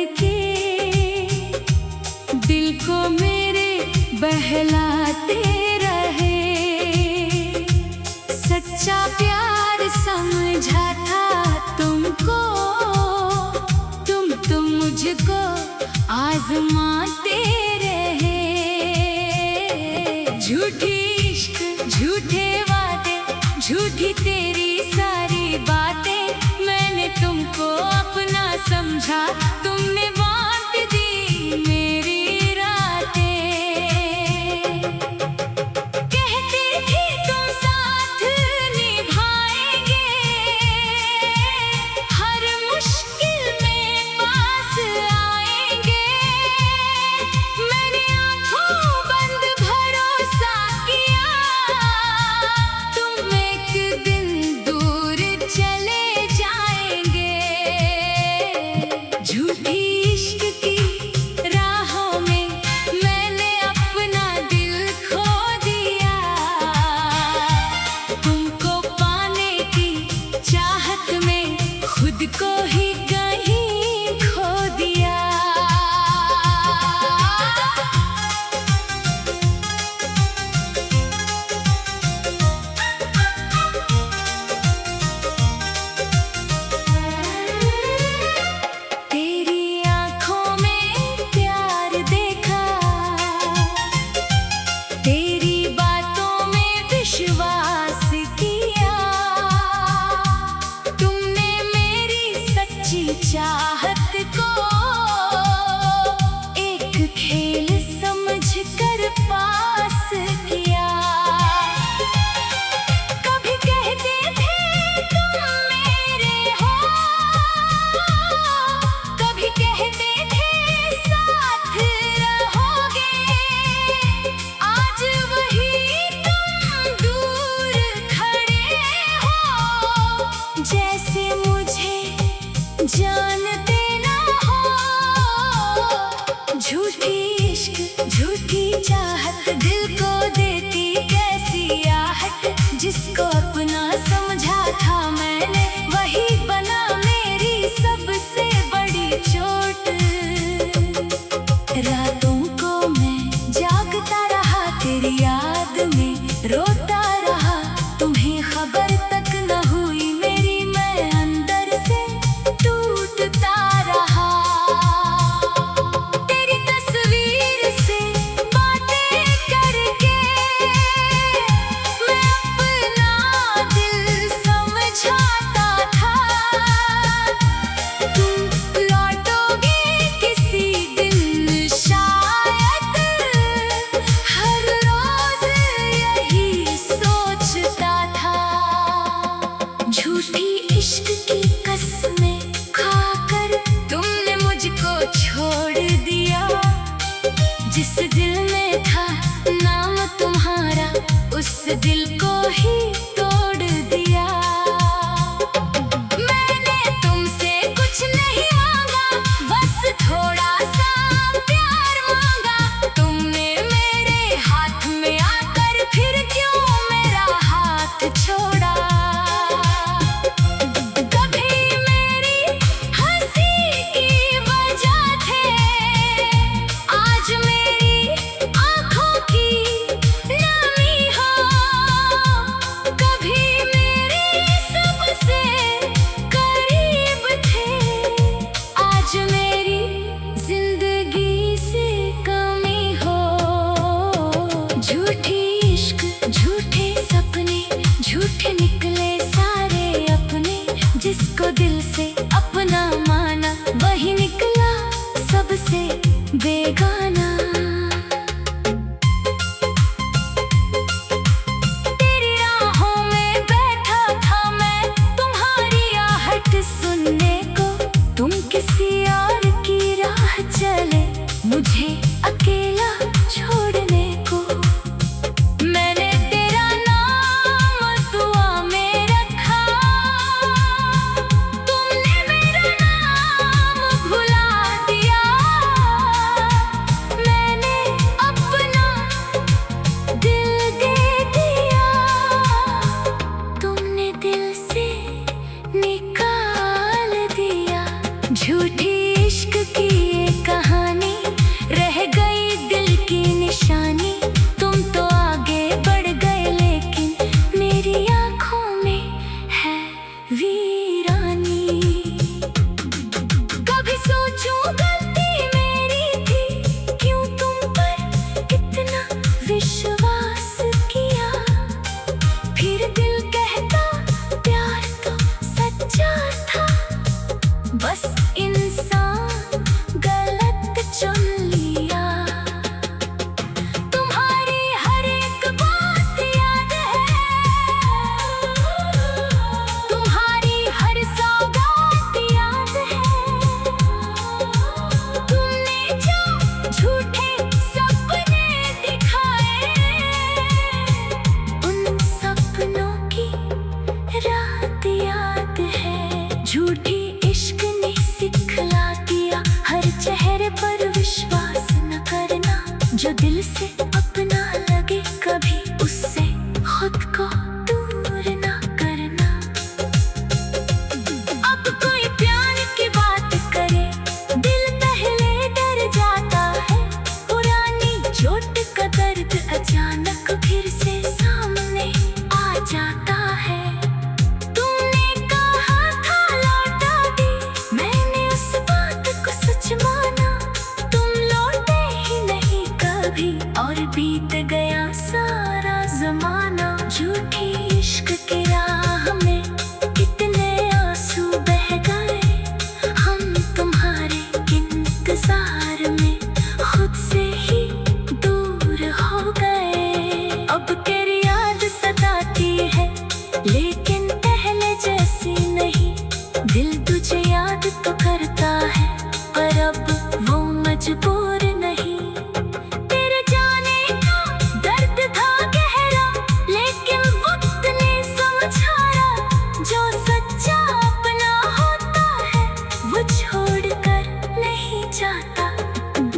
करके दिल को मेरे बहलाते रहे। सच्चा प्यार समझा था तुमको, तुम तो मुझको आजमाते रहे। झूठी इश्क, झूठे वादे, झूठी तेरी सारी बातें, मैंने तुमको अपना समझा, तुमने बांट दी मेरी रातें। कहते थे तुम साथ निभाएंगे, हर मुश्किल में पास आएंगे। मैंने आंखों बंद भरोसा किया, तुम एक दिन दूर चले जाएंगे। झूठी इश्क की राहों में मैंने अपना दिल खो दिया, तुमको पाने की चाहत में खुद को ही कहीं खो दिया। तेरी आंखों में प्यार देखा, तेरी बातों में विश्वास किया। तुमने मेरी सच्ची चाहत को एक खेल समझकर पास किया। कभी कहते थे तुम मेरे हो, कभी कहते थे साथ रहोगे। आज वही तुम दूर खड़े हो, जैसे मुझे जानते ना हो। झूठी इश्क, झूठी चाहत, दिल को देती कैसी आहट। जिसको अपना समझा था मैंने, वही बना मेरी सबसे बड़ी चोट। रातों को मैं जागता रहा, तेरी याद में रोता रहा। तुम्हें खबर तक न हुई मेरी, मैं अंदर से टूटता रहा। तेरी तस्वीर से बातें करके मैं अपना दिल समझाता था। तुम लौटोगे किसी दिन शायद, हर रोज यही सोचता था। झूठी इश्क की कसमें खाकर तुमने मुझको छोड़ दिया। जिस दिल में था नाम तुम्हारा, उस दिल को ही तोड़ दिया। मैंने तुमसे कुछ नहीं मांगा, बस थोड़ा सा प्यार मांगा। तुमने मेरे हाथ में आकर फिर क्यों मेरा हाथ छोड़ा। कभी मेरी हंसी की वजह थे, आज मेरी आंखों की नमी हो। कभी मेरे सबसे करीब थे, आज मेरी जिंदगी से कमी हो। झूठी इश्क, झूठे सपने, झूठे निकले सारे अपने। जिसको दिल से अपना माना, वही निकला सबसे बेगाना। तेरी राहों में बैठा था मैं, तुम्हारी आहट सुनने को। तुम किसी और की राह चले, मुझे अकेला छोड़ने को। मैंने तेरा नाम दुआ में रखा, तुमने मेरा नाम भुला दिया। मैंने अपना दिल दे दिया, तुमने दिल से निकाल दिया। झूठी इश्क की ये कहानी रह गई दिल की निशानी। तुम तो आगे बढ़ गए लेकिन मेरी आंखों में है वीरानी। कभी सोचूं गलती मेरी थी, क्यों तुम पर इतना विश्वास किया। फिर दिल कहता प्यार तो सच्चा था, बस इंसान गलत चुन लिया। तुम्हारी हर एक बात याद है, तुम्हारी हर सौगात याद है। तुमने जो झूठे सपने दिखाए, उन सपनों की रात याद है। झूठी इश्क ने सिखला दिया हर चेहरे पर विश्वास न करना। जो दिल से अपना लगे कभी उससे खुद को दूर न करना। अब कोई प्यार की बात करे, दिल पहले डर जाता है। पुरानी चोट का दर्द अचानक फिर से सामने आ जाता है। तुमने कहा था लौटा दे, मैंने उस बात को सच माना। तुम लौटे ही नहीं कभी और बीत गया सारा जमाना। झूठी इश्क की राह में कितने आंसू बह गए, हम तुम्हारे इंतजार में खुद से ही दूर हो गए। अब तेरी याद सताती है लेकिन पहले जैसी नहीं। दिल तुझे याद तो करता है पर अब वो मजबूर नहीं। तेरे जाने का दर्द था गहरा, लेकिन वक्त ने समझाया। जो सच्चा अपना होता है वो छोड़कर नहीं जाता।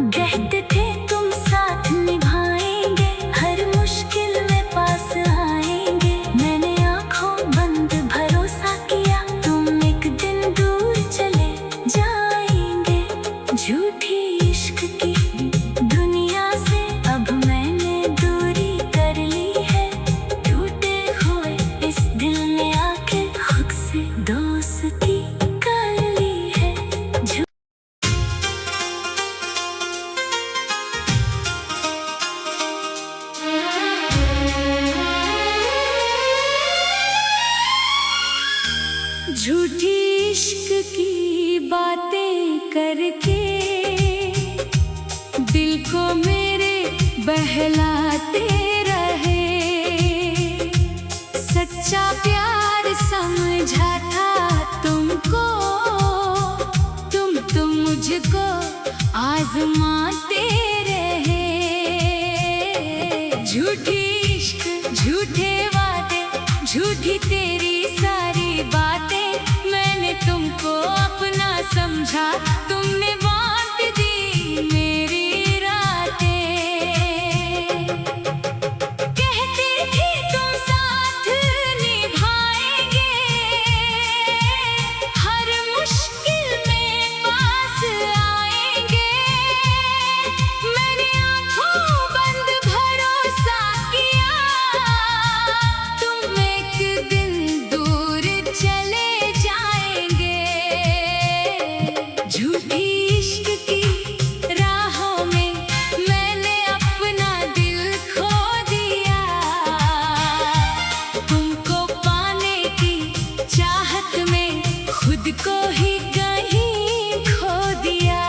कहते थे तुम साथ निभाएंगे, हर मुश्किल में पास आएंगे। मैंने आंखों बंद भरोसा किया, तुम एक दिन दूर चले जाएंगे। झूठी इश्क की दुनिया से अब मैंने दूरी कर ली है। टूटे हुए इस दिल में आके खुद से दोस्ती कर ली है। झूठी इश्क की बातें करके दिल को मेरे बहलाते रहे। सच्चा प्यार समझा था तुमको, तुम तो मुझको आजमाते रहे। झूठी इश्क, झूठे वादे, झूठी तेरी सारी बातें। मैंने तुमको अपना समझा, तुमने बांट दी मेरी रातें। कहती थी तुम साथ निभाएंगे, हर मुश्किल में पास आएंगे। मैंने आंखों बंद भरोसा किया, तुम एक दिन दूर चले जाएंगे। झूठी इश्क की राहों में मैंने अपना दिल खो दिया। तुमको पाने की चाहत में खुद को ही कहीं खो दिया।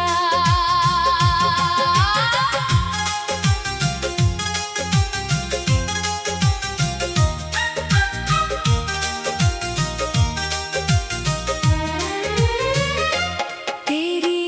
तेरी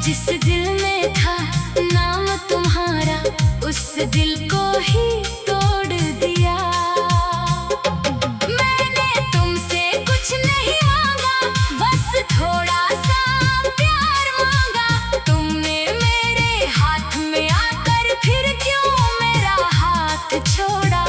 जिस दिल में था नाम तुम्हारा, उस दिल को ही तोड़ दिया। मैंने तुमसे कुछ नहीं मांगा, बस थोड़ा सा प्यार मांगा। तुमने मेरे हाथ में आकर फिर क्यों मेरा हाथ छोड़ा।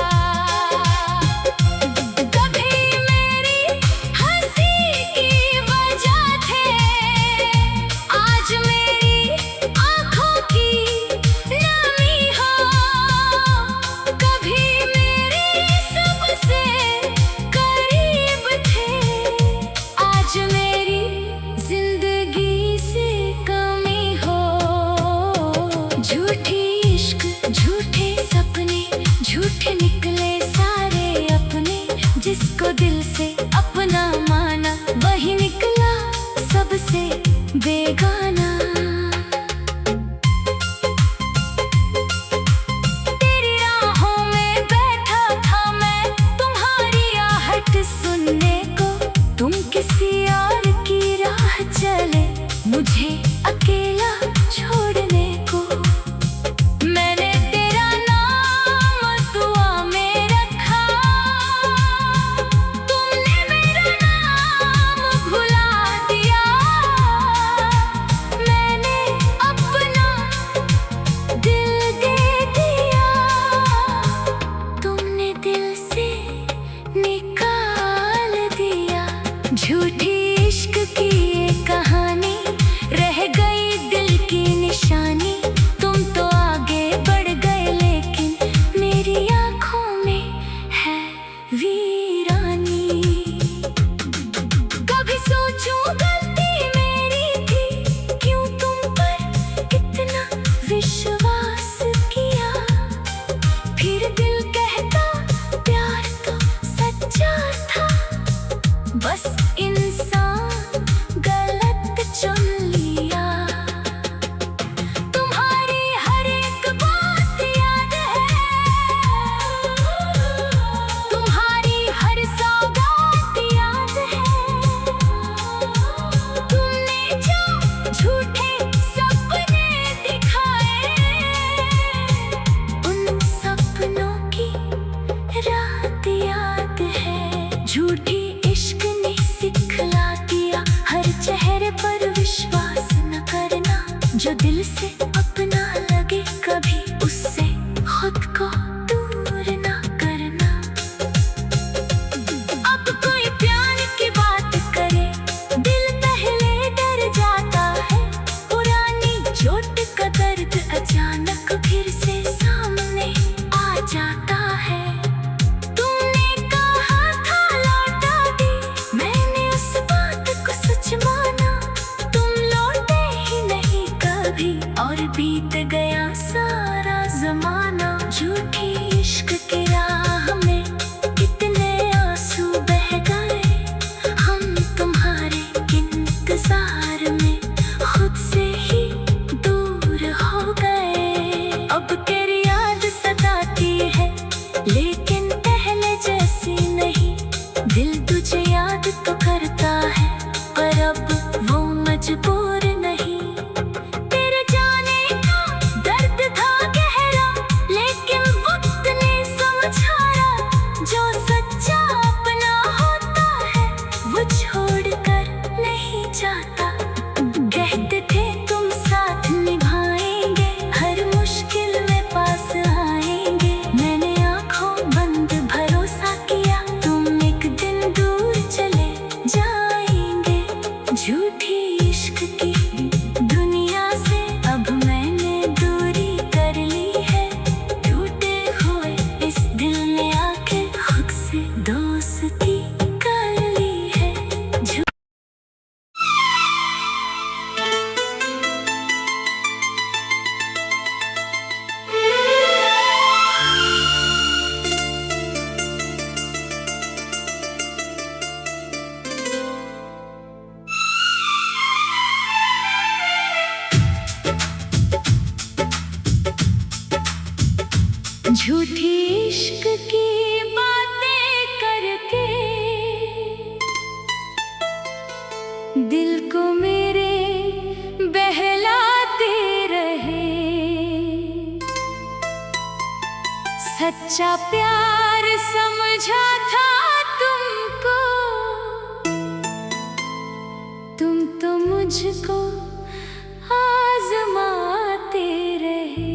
झूठी इश्क, झूठे सपने, झूठे निकले सारे अपने। जिसको दिल से अपना माना, वही निकला सबसे बेगाना। तेरी राहों में बैठा था मैं, तुम्हारी आहट सुनने को। तुम किसी और की राह चले, मुझे अकेला छोड़ने को। मैंने तेरा नाम दुआ में रखा, तुमने मेरा नाम भुला दिया। मैंने अपना दिल दे दिया, तुमने दिल से निकाल दिया। झूठी इश्क की ये कहानी रह गई दिल की निशानी। तुम तो आगे बढ़ गए, लेकिन मेरी आंखों में है वीरानी। कभी सोचूं गलती मेरी थी, क्यों तुम पर इतना विश्वास किया। फिर दिल कहता प्यार तो सच्चा था, बस इंसान गलत चुन लिया। तुम्हारी हर एक बात याद है, तुम्हारी हर सौगात याद है। तुमने जो झूठे सपने दिखाए, उन सपनों की रात याद है। झूठी इश्क ने सिखला दिया, हर चेहरे पर विश्वास न करना। जो दिल से अपना लगे, कभी उससे खुद को दूर न करना। अब कोई प्यार की बात करे, दिल पहले डर जाता है। पुरानी चोट का दर्द अचानक फिर से सामने आ जाता है। तुमने कहा था लौटा दी, मैंने उस बात को सच माना। तुम लौटे ही नहीं कभी, और बीत गया सारा जमाना। झूठी इश्क की राह में कितने आंसू बह गए, हम तुम्हारे इंतजार में खुद से ही दूर हो गए। अब तेरी याद सताती है, लेकिन पहले जैसी नहीं। दिल तुझे याद तो करता है, पर अब वो मजबूर नहीं। तेरे जाने का दर्द था गहरा, लेकिन वक्त ने समझाया। जो सच्चा अपना होता है, वो छोड़कर नहीं जाता। कहते थे तुम साथ निभाएंगे, हर मुश्किल में पास आएंगे। मैंने आंखों बंद भरोसा किया, तुम एक दिन दूर चले जाएंगे। झूठी इश्क की दुनिया से अब मैंने दूरी कर ली है। टूटे हुए इस दिल में आके खुद से दोस्ती कर ली है। झूठी इश्क की बातें करके दिल को मेरे बहला सच्चा प्यार समझा था तुमको, तुम तो मुझको आजमाते रहे।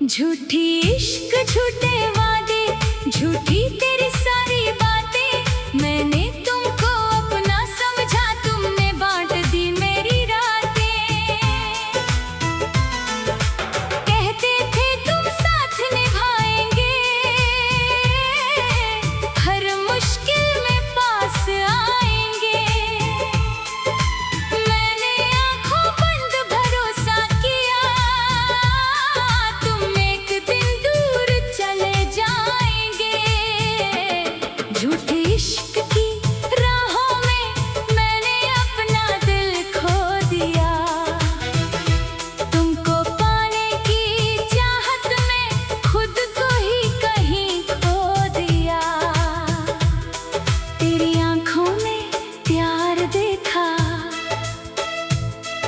झूठी इश्क, झूठे वादे, झूठी तेरी सारी बातें, मैंने तुमको अपना समझा, तुमने बांट दी मेरी रातें। कहते थे तुम साथ निभाएंगे, हर मुश्किल में पास आएंगे। मैंने आंखों बंद भरोसा किया, तुम एक दिन दूर चले जाएंगे। झूठे इश्क की राहों में मैंने अपना दिल खो दिया, तुमको पाने की चाहत में खुद को ही कहीं खो दिया। तेरी आंखों में प्यार देखा,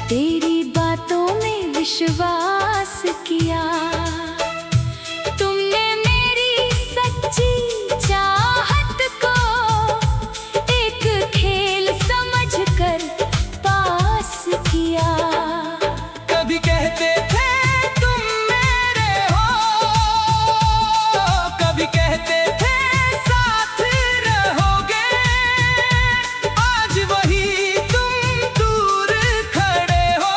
तेरी बातों में विश्वास किया, तुमने मेरी सच्ची चाहत को एक खेल समझकर पास किया। कभी कहते थे तुम मेरे हो, कभी कहते थे साथ रहोगे, आज वही तुम दूर खड़े हो,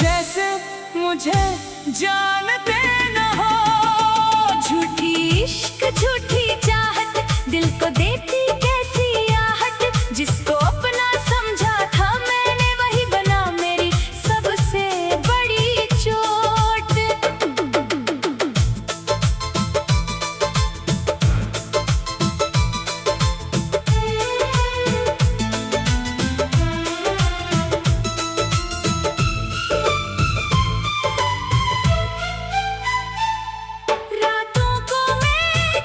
जैसे मुझे जानते न हो। झूठी इश्क, झूठी चाहत, दिल को देती कैसी आहट, जिसको अपना समझा था मैंने वही बना मेरी सबसे बड़ी चोट। रातों को मैं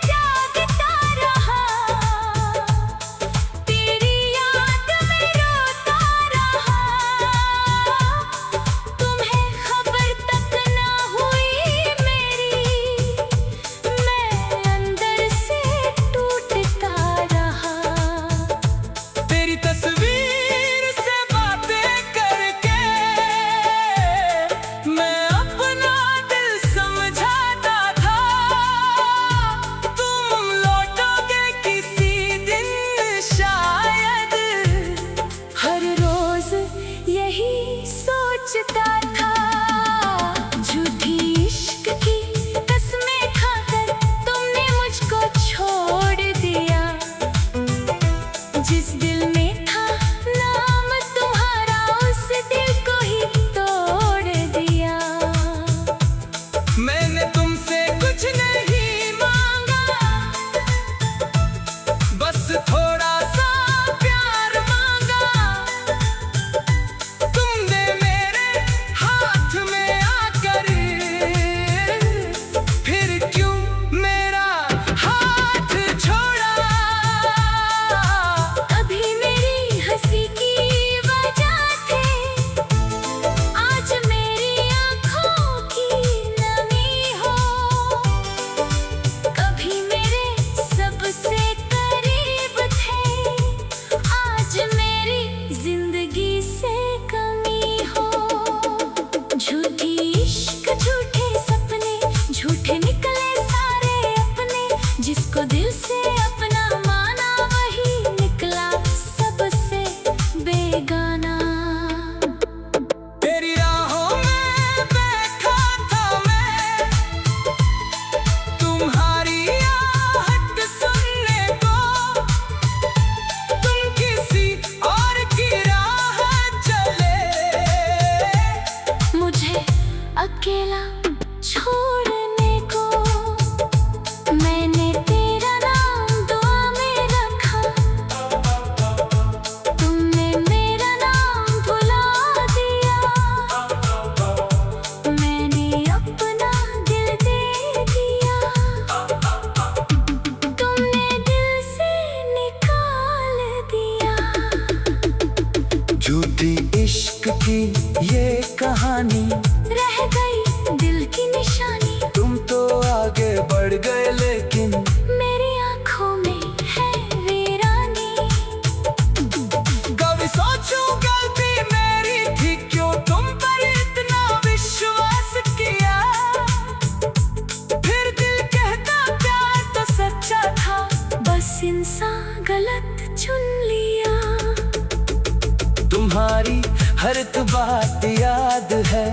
हर एक बात याद है,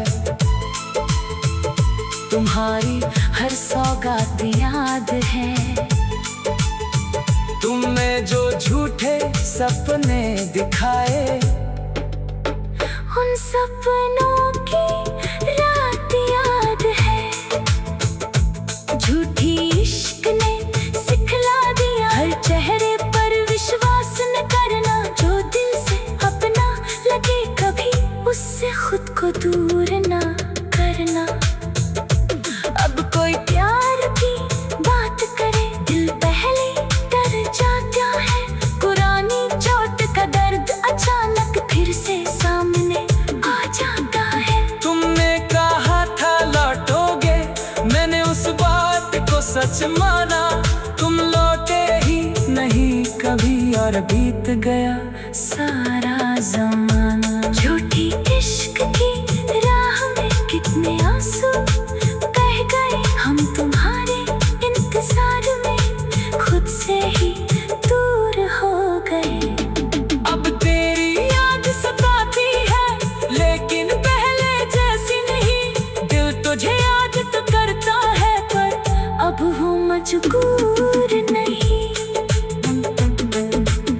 तुम्हारी हर सौगात याद है। तुमने जो झूठे सपने दिखाए, उन सपनों की रात याद है। झूठी इश्क ने सिखला दिया, हर चेहरे पर विश्वास न करना। जो दिल से अपना लगे कभी उससे खुद को दूर ना करना। अब कोई प्यार की बात करे, दिल पहले डर जाता है। पुरानी चोट का दर्द अचानक फिर से सामने आ जाता है। तुमने कहा था लौटोगे, मैंने उस बात को सच माना। तुम लौटे ही नहीं कभी और बीत गया सारा जमाना। झूठी इश्क की राह में कितने आंसू बह गए, हम तुम्हारे इंतजार में खुद से ही दूर हो गए। अब तेरी याद सताती है, लेकिन पहले जैसी नहीं। दिल तुझे याद तो करता है, पर अब हूँ मजबूर नहीं।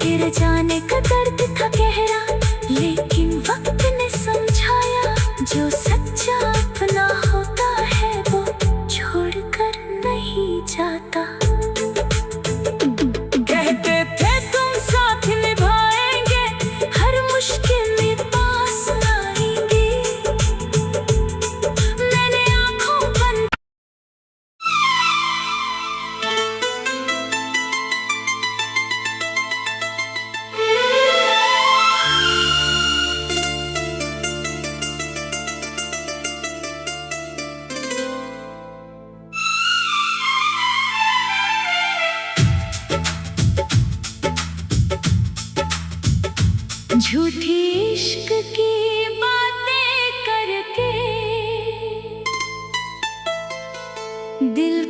गिर जाने का दर्द था गहरा, लेकिन वक्त ने समझाया। जो सच्चा अपना होता है वो छोड़कर नहीं जाता। कहते थे तुम साथ निभाएंगे, हर मुश्किल में पास आएंगे। मैंने आंखों बंद झूठी इश्क की बातें करके दिल